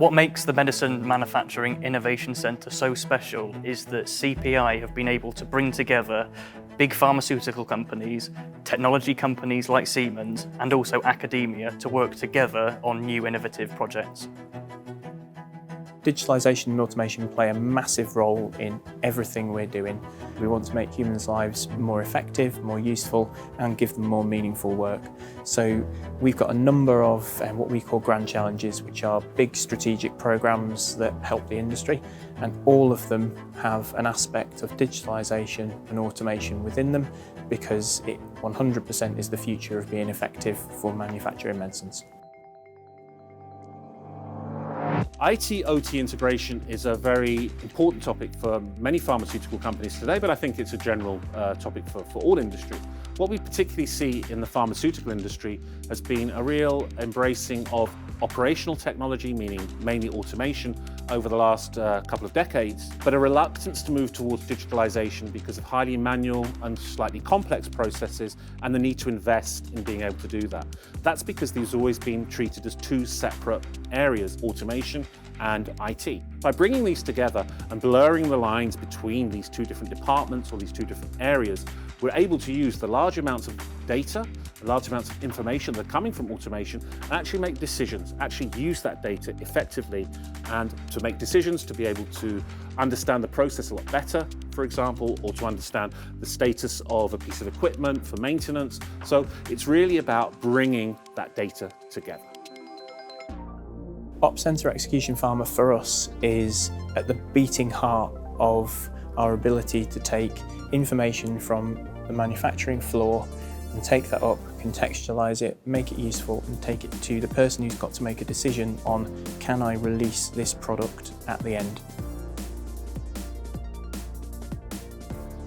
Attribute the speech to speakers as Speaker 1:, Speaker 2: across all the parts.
Speaker 1: What makes the Medicine Manufacturing Innovation Centre so special is that CPI have been able to bring together big pharmaceutical companies, technology companies like Siemens, and also academia to work together on new innovative projects.
Speaker 2: Digitalisation and automation play a massive role in everything we're doing. We want to make humans' lives more effective, more useful, and give them more meaningful work. So we've got a number of what we call grand challenges, which are big strategic programmes that help the industry, and all of them have an aspect of digitalisation and automation within them, because it 100% is the future of being effective for manufacturing medicines.
Speaker 3: IT-OT integration is a very important topic for many pharmaceutical companies today, but I think it's a general topic for all industry. What we particularly see in the pharmaceutical industry has been a real embracing of operational technology, meaning mainly automation, over the last couple of decades, but a reluctance to move towards digitalisation because of highly manual and slightly complex processes and the need to invest in being able to do that. That's because these have always been treated as two separate areas, automation and IT. By bringing these together and blurring the lines between these two different departments or these two different areas, we're able to use the large amounts of data, the large amounts of information that are coming from automation, and actually make decisions, actually use that data effectively, and to make decisions to be able to understand the process a lot better, for example, or to understand the status of a piece of equipment for maintenance. So it's really about bringing that data together.
Speaker 2: Ops Centre Execution Pharma for us is at the beating heart of our ability to take information from the manufacturing floor and take that up, contextualise it, make it useful, and take it to the person who's got to make a decision on, can I release this product at the end?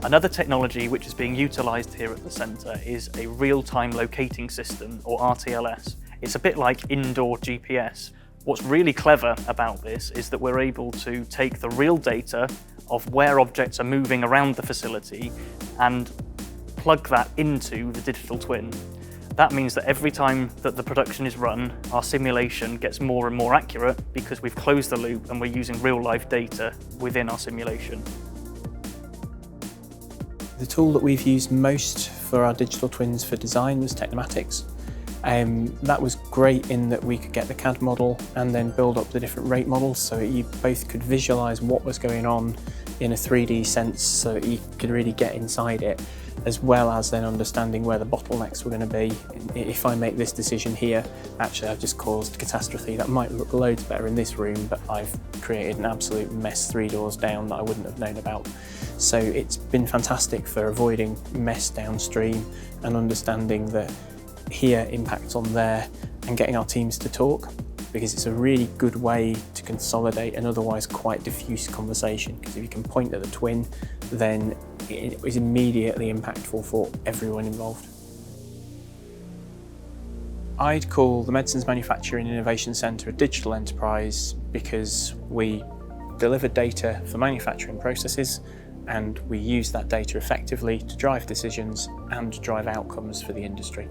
Speaker 1: Another technology which is being utilised here at the centre is a real-time locating system, or RTLS. It's a bit like indoor GPS. What's really clever about this is that we're able to take the real data of where objects are moving around the facility and plug that into the digital twin. That means that every time that the production is run, our simulation gets more and more accurate because we've closed the loop and we're using real-life data within our simulation.
Speaker 2: The tool that we've used most for our digital twins for design was Technomatics. That was great in that we could get the CAD model and then build up the different rate models so that you both could visualise what was going on in a 3D sense so that you could really get inside it, as well as then understanding where the bottlenecks were going to be. If I make this decision here, actually I've just caused catastrophe. That might look loads better in this room, but I've created an absolute mess 3 doors down that I wouldn't have known about. So it's been fantastic for avoiding mess downstream and understanding that here impacts on there and getting our teams to talk, because it's a really good way to consolidate an otherwise quite diffuse conversation, because if you can point at the twin, then it is immediately impactful for everyone involved. I'd call the Medicines Manufacturing Innovation Centre a digital enterprise because we deliver data for manufacturing processes and we use that data effectively to drive decisions and drive outcomes for the industry.